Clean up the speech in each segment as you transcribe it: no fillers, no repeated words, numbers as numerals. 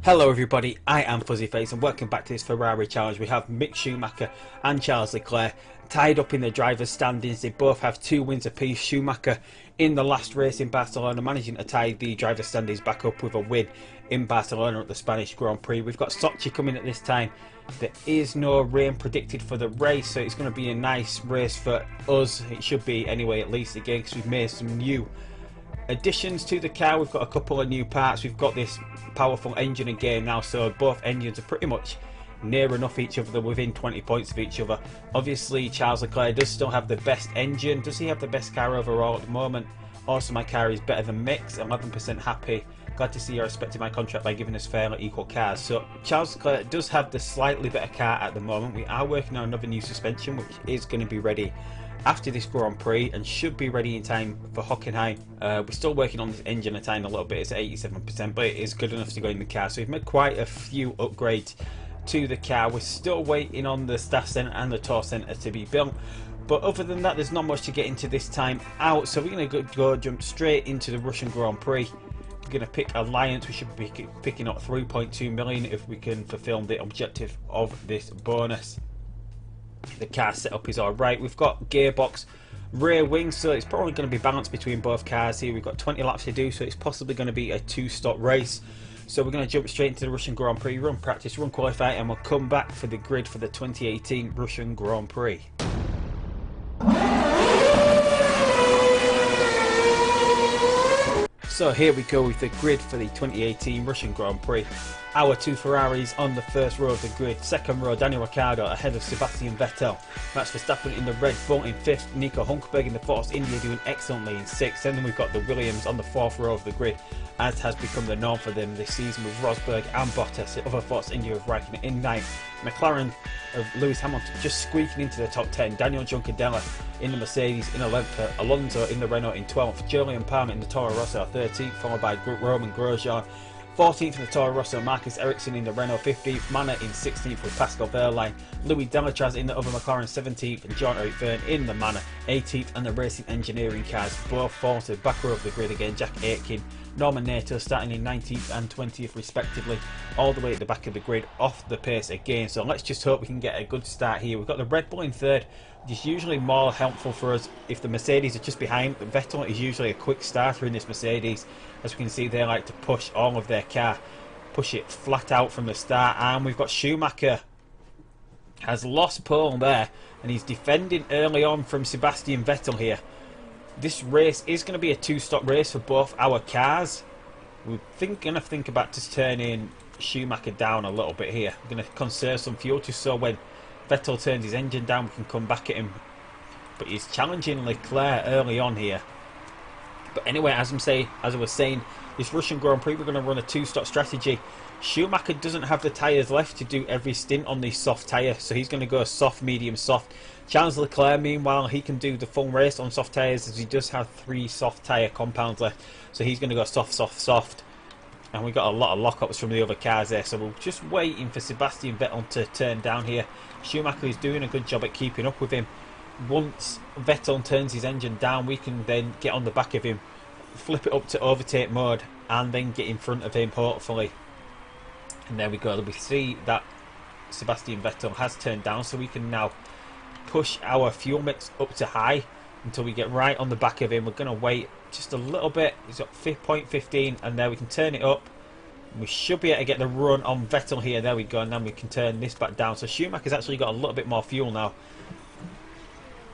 Hello everybody, I am Fuzzyface and welcome back to this Ferrari challenge. We have Mick Schumacher and Charles Leclerc tied up in the drivers' standings. They both have 2 wins apiece. Schumacher in the last race in Barcelona managing to tie the drivers' standings back up with a win in Barcelona at the Spanish Grand Prix. We've got Sochi coming at this time. There is no rain predicted for the race, so it's going to be a nice race for us. It should be anyway, at least again, because we've made some new additions to the car. We've got a couple of new parts. We've got this powerful engine again now, so both engines are pretty much near enough each other. They're within 20 points of each other. Obviously Charles Leclerc does still have the best engine. Does he have the best car overall at the moment? Also, my car is better than Mick's. 11% happy. Glad to see you're respecting my contract by giving us fairly equal cars. So Charles Leclerc does have the slightly better car at the moment. We are working on another new suspension which is going to be ready after this Grand Prix and should be ready in time for Hockenheim. We're still working on this engine a tiny little bit. It's at 87%, but it is good enough to go in the car. So we've made quite a few upgrades to the car. We're still waiting on the staff centre and the tour centre to be built, but other than that there's not much to get into this time out. So we're going to jump straight into the Russian Grand Prix. We're going to pick Alliance. We should be picking up 3.2 million if we can fulfill the objective of this bonus. The car setup is alright. We've got gearbox, rear wing, so it's probably going to be balanced between both cars here. We've got 20 laps to do, so it's possibly going to be a 2-stop race. So we're going to jump straight into the Russian Grand Prix, run practice, run qualify, and we'll come back for the grid for the 2018 Russian Grand Prix. So here we go with the grid for the 2018 Russian Grand Prix. Our 2 Ferraris on the first row of the grid. Second row, Daniel Ricciardo ahead of Sebastian Vettel. Max Verstappen in the Red Bull in 5th. Nico Hulkenberg in the Force India doing excellently in 6th. And then we've got the Williams on the 4th row of the grid, as has become the norm for them this season, with Rosberg and Bottas. The other Force India of Raikkonen in 9th. McLaren of Lewis Hamilton just squeaking into the top 10. Daniel Juncadella in the Mercedes in 11th. Alonso in the Renault in 12th. Julian Palmer in the Toro Rosso 13th, followed by Roman Grosjean 14th in the Toro Rosso, Marcus Ericsson in the Renault 15th, Manor in 16th with Pascal Wehrlein, Louis Delatraz in the other McLaren 17th, and John-Eric Verne in the Manor 18th, and the Racing Engineering cars both fall to the back row of the grid again. Jack Aitken, Norman Nato starting in 19th and 20th respectively, all the way at the back of the grid, off the pace again. So let's just hope we can get a good start here. We've got the Red Bull in 3rd, which is usually more helpful for us if the Mercedes are just behind. The Vettel is usually a quick starter in this Mercedes. As we can see, they like to push all of their car, push it flat out from the start. And we've got Schumacher has lost pole there, and he's defending early on from Sebastian Vettel here. This race is going to be a 2-stop race for both our cars. We're going to think about just turning Schumacher down a little bit here. We're going to conserve some fuel just so when Vettel turns his engine down we can come back at him. But he's challenging Leclerc early on here. But anyway, as I was saying, this Russian Grand Prix we're going to run a 2-stop strategy. Schumacher doesn't have the tyres left to do every stint on the soft tyre, so he's going to go soft, medium, soft. Charles Leclerc, meanwhile, he can do the full race on soft tyres, as he does have 3 soft tyre compounds left. So he's going to go soft, soft, soft. And we've got a lot of lockups from the other cars there, so we're just waiting for Sebastian Vettel to turn down here. Schumacher is doing a good job at keeping up with him. Once Vettel turns his engine down, we can then get on the back of him, flip it up to overtake mode, and then get in front of him, hopefully. And there we go. We see that Sebastian Vettel has turned down, so we can now push our fuel mix up to high until we get right on the back of him. We're going to wait just a little bit. He's got 0.15, and there we can turn it up. We should be able to get the run on Vettel here. There we go, and then we can turn this back down. So Schumacher's actually got a little bit more fuel now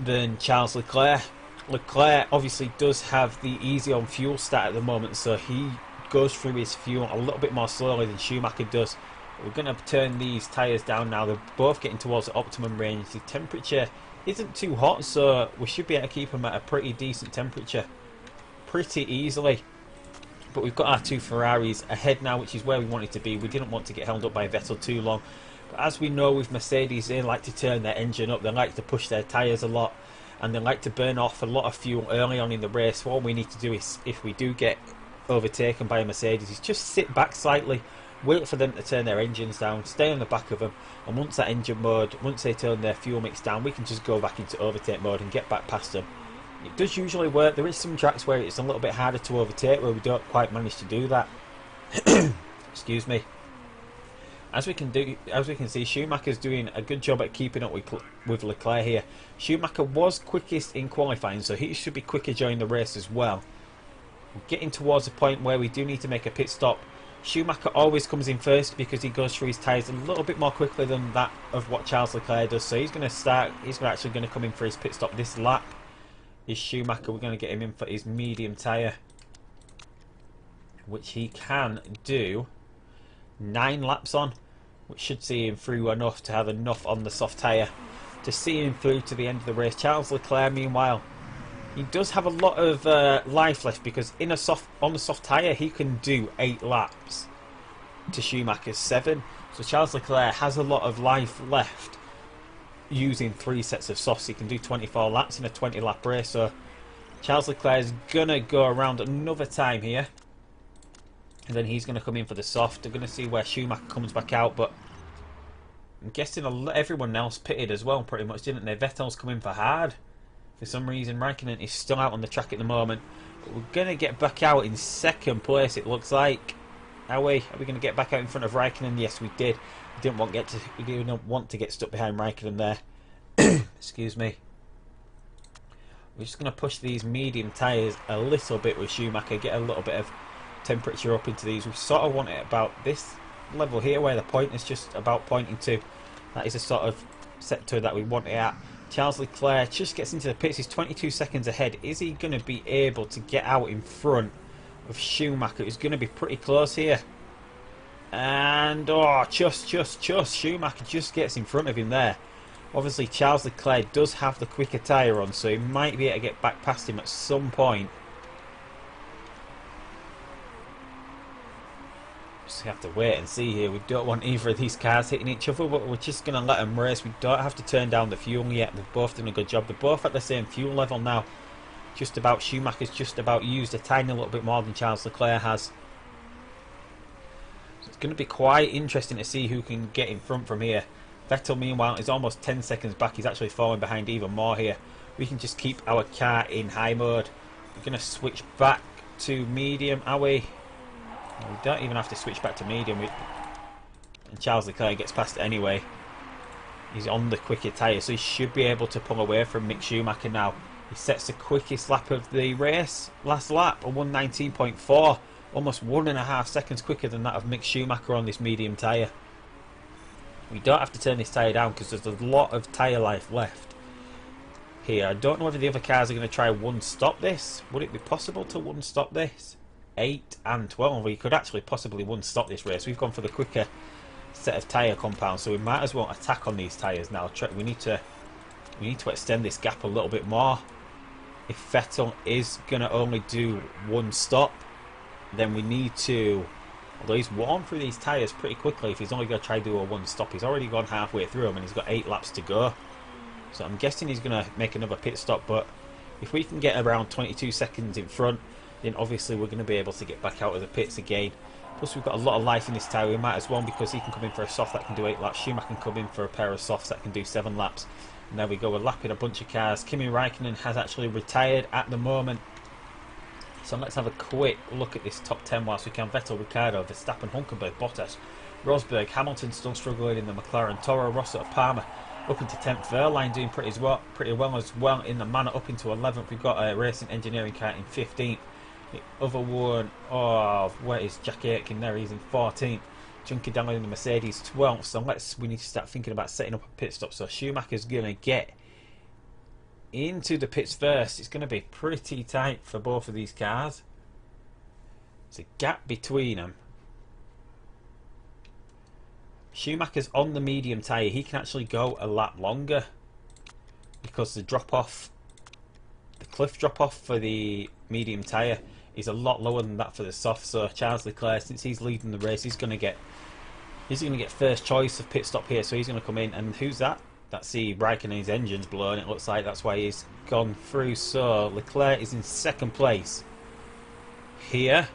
than Charles Leclerc. Leclerc obviously does have the easy on fuel stat at the moment, so he goes through his fuel a little bit more slowly than Schumacher does. We're going to turn these tyres down now. They're both getting towards the optimum range. The temperature isn't too hot, so we should be able to keep them at a pretty decent temperature pretty easily. But we've got our 2 Ferraris ahead now, which is where we wanted to be. We didn't want to get held up by Vettel too long. But as we know with Mercedes, they like to turn their engine up. They like to push their tyres a lot, and they like to burn off a lot of fuel early on in the race. All we need to do is, if we do get overtaken by a Mercedes, is just sit back slightly, wait for them to turn their engines down, stay on the back of them, and once that engine mode, once they turn their fuel mix down, we can just go back into overtake mode and get back past them. It does usually work. There is some tracks where it's a little bit harder to overtake, where we don't quite manage to do that. Excuse me. As we can see, Schumacher's doing a good job at keeping up with Leclerc here. Schumacher was quickest in qualifying, so he should be quicker during the race as well. We're getting towards the point where we do need to make a pit stop. Schumacher always comes in first because he goes through his tyres a little bit more quickly than that of what Charles Leclerc does. So he's actually going to come in for his pit stop this lap. Is Schumacher, we're going to get him in for his medium tyre, which he can do 9 laps on, which should see him through enough to have enough on the soft tyre to see him through to the end of the race. Charles Leclerc, meanwhile, he does have a lot of life left because on the soft tyre he can do 8 laps to Schumacher's 7. So Charles Leclerc has a lot of life left using 3 sets of softs. He can do 24 laps in a 20-lap race. So Charles Leclerc is gonna go around another time here, and then he's gonna come in for the soft. They're gonna see where Schumacher comes back out, but I'm guessing everyone else pitted as well, pretty much, didn't they? Vettel's coming for hard. For some reason, Raikkonen is still out on the track at the moment. But we're going to get back out in 2nd place, it looks like. Are we going to get back out in front of Raikkonen? Yes, we did. We didn't want to get stuck behind Raikkonen there. Excuse me. We're just going to push these medium tyres a little bit with Schumacher, get a little bit of temperature up into these. We sort of want it about this level here, where the point is just about pointing to. That is a sort of sector that we want it at. Charles Leclerc just gets into the pits. He's 22 seconds ahead. Is he going to be able to get out in front of Schumacher? It's going to be pretty close here. And, oh, just. Schumacher just gets in front of him there. Obviously, Charles Leclerc does have the quicker tyre on, so he might be able to get back past him at some point. Just have to wait and see here. We don't want either of these cars hitting each other, but we're just going to let them race. We don't have to turn down the fuel yet. They've both done a good job. They're both at the same fuel level now. Just about, Schumacher's just about used a tiny little bit more than Charles Leclerc has. So it's going to be quite interesting to see who can get in front from here. Vettel, meanwhile, is almost 10 seconds back. He's actually falling behind even more here. We can just keep our car in high mode. We're going to switch back to medium, are we? We don't even have to switch back to medium. And Charles Leclerc gets past it anyway. He's on the quicker tyre, so he should be able to pull away from Mick Schumacher now. He sets the quickest lap of the race. Last lap, a 1:19.4. Almost 1.5 seconds quicker than that of Mick Schumacher on this medium tyre. We don't have to turn this tyre down because there's a lot of tyre life left here. I don't know whether the other cars are going to try one-stop this. Would it be possible to one-stop this? 8 and 12, we could actually possibly one-stop this race. We've gone for the quicker set of tyre compounds, so we might as well attack on these tyres now. We need to extend this gap a little bit more. If Vettel is going to only do one stop, then we need to, although he's worn through these tyres pretty quickly, if he's only going to try to do a one stop, he's already gone halfway through them and he's got 8 laps to go. So I'm guessing he's going to make another pit stop, but if we can get around 22 seconds in front, then obviously we're going to be able to get back out of the pits again. Plus we've got a lot of life in this tyre. We might as well, because he can come in for a soft that can do 8 laps. Schumacher can come in for a pair of softs that can do 7 laps. And there we go, we're lapping a bunch of cars. Kimi Raikkonen has actually retired at the moment. So let's have a quick look at this top 10 whilst we can. Vettel, Ricciardo, Verstappen, Hulkenberg, Bottas, Rosberg, Hamilton still struggling in the McLaren, Toro Rosso, Palmer up into 10th. Verline doing pretty well as well in the Manor, up into 11th. We've got a racing engineering car in 15th. The other one, oh, where is Jack Aitken there? He's in 14th. Junkie down in the Mercedes 12th. So we need to start thinking about setting up a pit stop. So Schumacher's going to get into the pits first. It's going to be pretty tight for both of these cars. There's a gap between them. Schumacher's on the medium tyre. He can actually go a lap longer because the drop-off, the cliff drop-off for the medium tyre is a lot lower than that for the soft. So Charles Leclerc, since he's leading the race, he's going to get first choice of pit stop here. So he's going to come in, and who's that? That's the Raikkonen's engine's blown. It looks like that's why he's gone through. So Leclerc is in 2nd place here,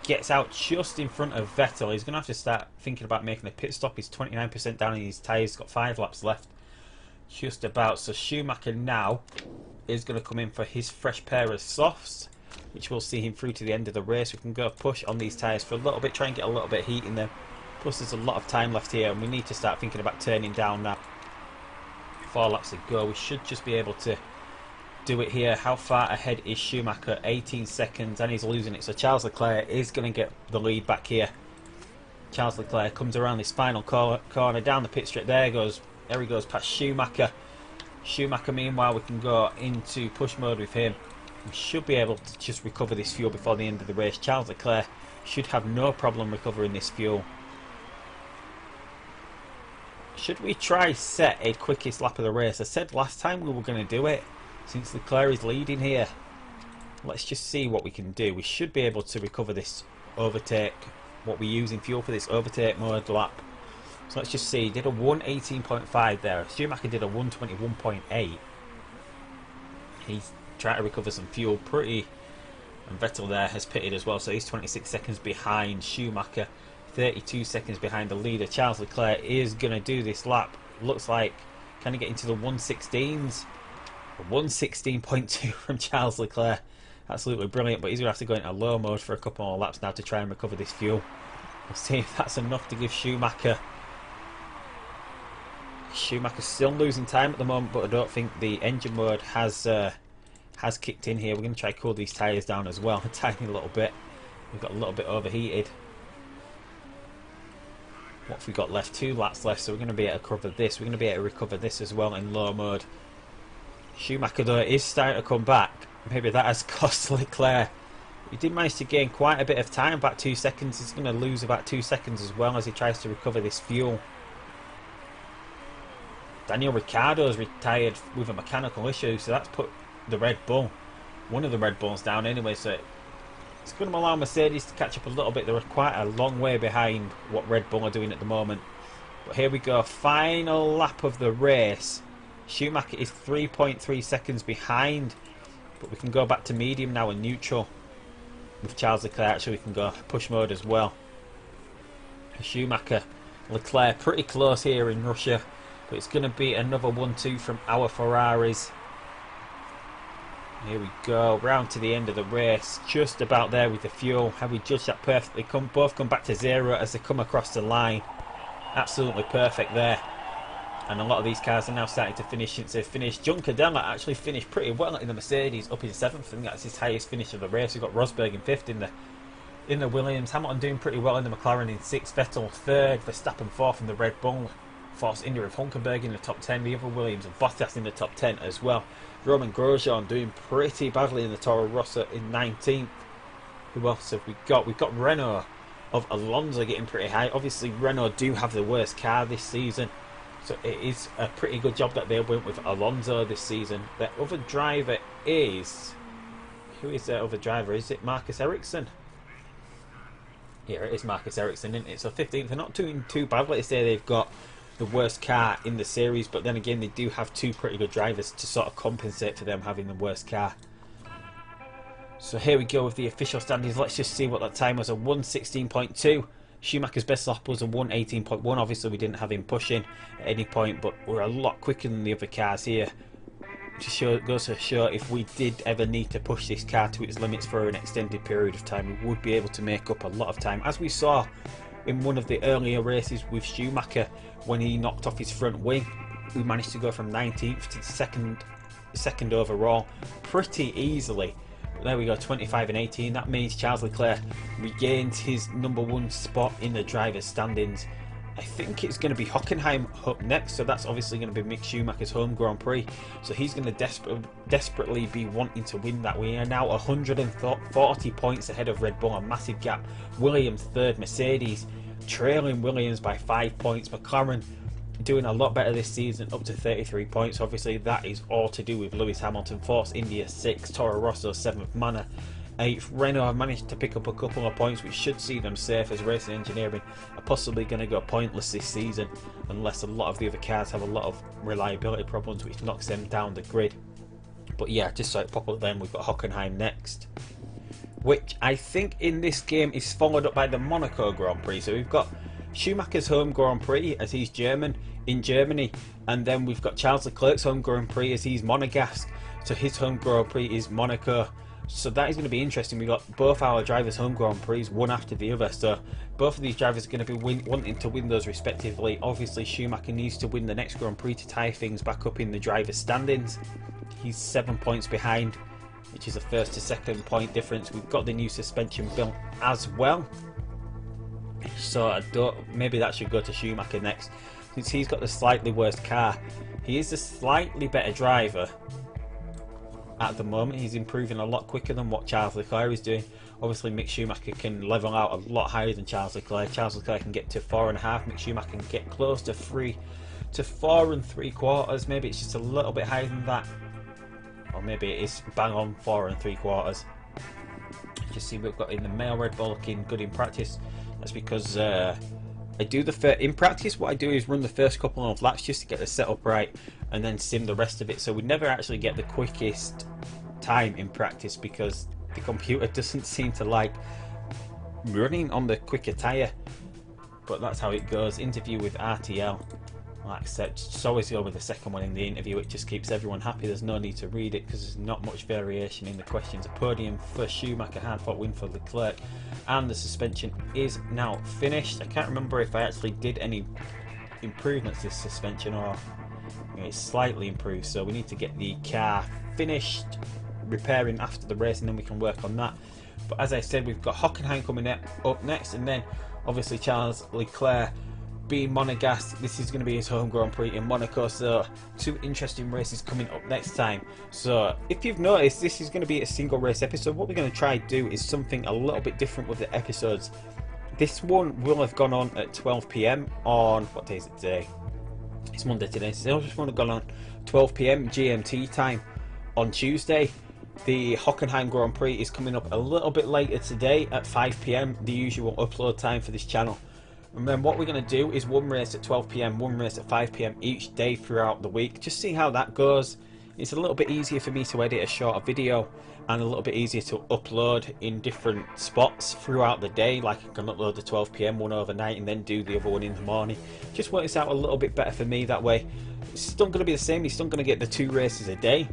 gets out just in front of Vettel. He's going to have to start thinking about making a pit stop. He's 29% down in his tyres, got 5 laps left just about. So Schumacher now is going to come in for his fresh pair of softs, which will see him through to the end of the race. We can go push on these tyres for a little bit, try and get a little bit of heat in them. Plus there's a lot of time left here, and we need to start thinking about turning down now. 4 laps to go. We should just be able to do it here. How far ahead is Schumacher? 18 seconds, and he's losing it. So Charles Leclerc is going to get the lead back here. Charles Leclerc comes around this final corner, down the pit straight. There he goes past Schumacher. Schumacher, meanwhile, we can go into push mode with him. We should be able to just recover this fuel before the end of the race. Charles Leclerc should have no problem recovering this fuel. Should we try set a quickest lap of the race? I said last time we were going to do it, since Leclerc is leading here. Let's just see what we can do. We should be able to recover this overtake, what we're using fuel for this overtake mode lap. So let's just see. Did a 118.5 there. Schumacher did a 121.8. He's trying to recover some fuel pretty, and Vettel there has pitted as well, so he's 26 seconds behind Schumacher, 32 seconds behind the leader. Charles Leclerc is going to do this lap. Looks like, can he get into the 116s? 116.2 from Charles Leclerc. Absolutely brilliant, but he's going to have to go into low mode for a couple more laps now to try and recover this fuel. We'll see if that's enough to give Schumacher. Schumacher's still losing time at the moment, but I don't think the engine mode has kicked in here. We're going to try to cool these tyres down as well, a tiny little bit. We've got a little bit overheated. What have we got left? 2 laps left, so we're going to be able to cover this. We're going to be able to recover this as well in low mode. Schumacher, though, is starting to come back. Maybe that has cost Leclerc. He did manage to gain quite a bit of time, about 2 seconds. He's going to lose about 2 seconds as well as he tries to recover this fuel. Daniel Ricciardo's retired with a mechanical issue, so that's put the Red Bull, one of the Red Bulls, down anyway, so it's going to allow Mercedes to catch up a little bit. They're quite a long way behind what Red Bull are doing at the moment. But here we go, final lap of the race. Schumacher is 3.3 seconds behind, but we can go back to medium now and neutral. With Charles Leclerc, actually, we can go push mode as well. Schumacher, Leclerc pretty close here in Russia, but it's going to be another 1-2 from our Ferraris. Here we go, round to the end of the race, just about there with the fuel. Have we judged that perfectly? Both come back to 0 as they come across the line. Absolutely perfect there. And a lot of these cars are now starting to finish since they've finished. John Cadella actually finished pretty well in the Mercedes, up in 7th. I think that's his highest finish of the race. We've got Rosberg in 5th in the Williams. Hamilton doing pretty well in the McLaren in 6th. Vettel 3rd. Verstappen 4th in the Red Bull. Force India of Hulkenberg in the top 10. The other Williams and Bottas in the top 10 as well. Roman Grosjean doing pretty badly in the Toro Rosso in 19th. Who else have we got? We've got Renault of Alonso getting pretty high. Obviously Renault do have the worst car this season, so it is a pretty good job that they went with Alonso this season. Their other driver is... who is their other driver? Is it Marcus Ericsson? Yeah, it is Marcus Ericsson, isn't it? So 15th. They're not doing too bad. Let's say they've got the worst car in the series, but then again they do have 2 pretty good drivers to sort of compensate for them having the worst car. So here we go with the official standings. Let's just see what that time was. A 1:16.2. Schumacher's best lap was a 1:18.1. Obviously we didn't have him pushing at any point, but we're a lot quicker than the other cars here. Just goes to show if we did ever need to push this car to its limits for an extended period of time, we would be able to make up a lot of time, as we saw in one of the earlier races with Schumacher when he knocked off his front wing. We managed to go from 19th to second overall pretty easily. But there we go, 25 and 18. That means Charles Leclerc regains his #1 spot in the drivers' standings. I think it's going to be Hockenheim up next, so that's obviously going to be Mick Schumacher's home Grand Prix. So he's going to desperately be wanting to win that. We are now 140 points ahead of Red Bull, a massive gap. Williams 3rd, Mercedes trailing Williams by 5 points. McLaren doing a lot better this season, up to 33 points. Obviously that is all to do with Lewis Hamilton. Force India 6th, Toro Rosso 7th, Manor 8th. Renault have managed to pick up a couple of points, which should see them safe, as Racing Engineering are possibly going to go pointless this season unless a lot of the other cars have a lot of reliability problems, which knocks them down the grid. But yeah, just so it pop up then, we've got Hockenheim next, which I think in this game is followed up by the Monaco Grand Prix. So we've got Schumacher's home Grand Prix, as he's German, in Germany, and then we've got Charles Leclerc's home Grand Prix as he's Monegasque, so his home Grand Prix is Monaco. So that is going to be interesting. We got both our drivers' home Grand Prix, one after the other. So both of these drivers are going to be wanting to win those respectively. Obviously, Schumacher needs to win the next Grand Prix to tie things back up in the drivers' standings. He's 7 points behind, which is a first to second point difference. We've got the new suspension built as well. So maybe that should go to Schumacher next, since he's got the slightly worse car. He is a slightly better driver. At the moment, he's improving a lot quicker than what Charles Leclerc is doing. Obviously, Mick Schumacher can level out a lot higher than Charles Leclerc. Charles Leclerc can get to 4.5. Mick Schumacher can get close to 4 3/4. Maybe it's just a little bit higher than that, or maybe it is bang on 4 3/4. Just see we've got in the male Red Bull looking good in practice. That's because I do in practice. What I do is run the first couple of laps just to get the setup right, and then sim the rest of it. So we never actually get the quickest time in practice because the computer doesn't seem to like running on the quicker tyre. But that's how it goes. Interview with RTL. Like I said, just always go with the second one in the interview. It just keeps everyone happy. There's no need to read it because there's not much variation in the questions. A podium for Schumacher, hard-fought win for Leclerc, and the suspension is now finished. I can't remember if I actually did any improvements to this suspension, or it's slightly improved. So we need to get the car finished repairing after the race, and then we can work on that. But as I said, we've got Hockenheim coming up next, and then obviously Charles Leclerc being Monegasque. This is going to be his home Grand Prix in Monaco, so 2 interesting races coming up next time. So if you've noticed, this is going to be a single race episode. What we're going to try to do is something a little bit different with the episodes. This one will have gone on at 12 PM on, what day is it today? It's Monday today, so this one will have gone on 12 PM GMT time on Tuesday. The Hockenheim Grand Prix is coming up a little bit later today at 5 PM, the usual upload time for this channel. And then what we're going to do is one race at 12 PM, one race at 5 PM each day throughout the week. Just see how that goes. It's a little bit easier for me to edit a shorter video, and a little bit easier to upload in different spots throughout the day. Like I can upload the 12 PM one overnight and then do the other one in the morning. Just works out a little bit better for me that way. It's still going to be the same. You're still going to get the 2 races a day,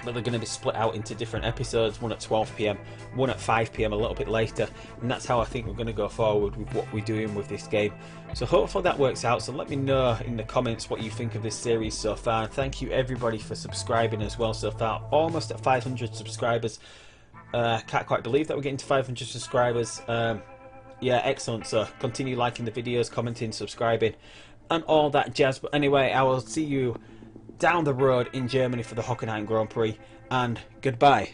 but they're going to be split out into different episodes, one at 12 PM, one at 5 PM a little bit later, and that's how I think we're going to go forward with what we're doing with this game. So hopefully that works out. So let me know in the comments what you think of this series so far, and thank you everybody for subscribing as well so far. Almost at 500 subscribers. Can't quite believe that we're getting to 500 subscribers. Yeah, excellent. So continue liking the videos, commenting, subscribing, and all that jazz. But anyway, I will see you down the road in Germany for the Hockenheim Grand Prix, and goodbye.